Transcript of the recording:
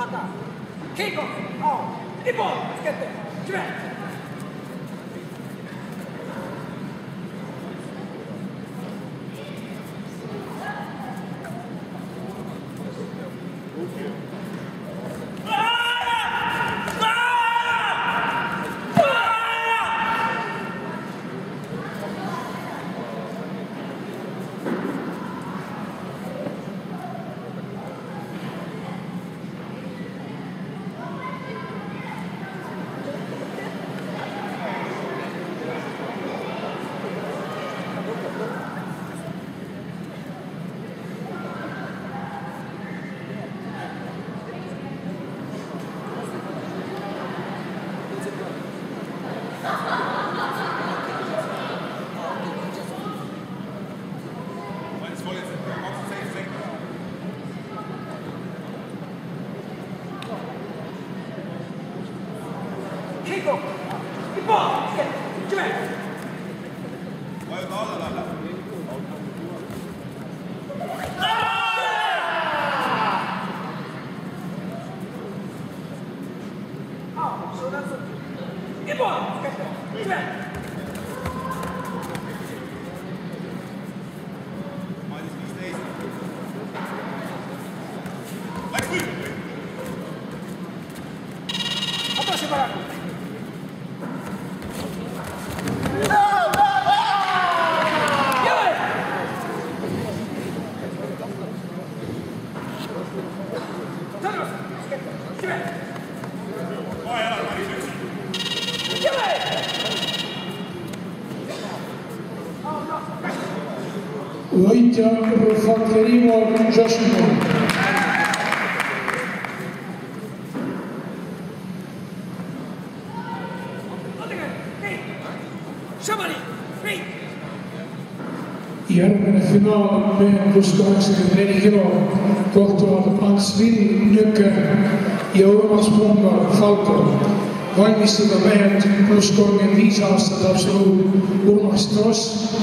Mata. Kick off. Oh. Ippon. Skette. Kväll. Kick off. Ippon. Skette. Kväll. Võitja Rufaklerimo Joshimo. Järgmine finaal mehed plus 84 kilo kohtuvad Ants Vill Nükker ja Urmas Pungar Falko. Valmistada mehed plus 35 aastat absoluut Urmas Tross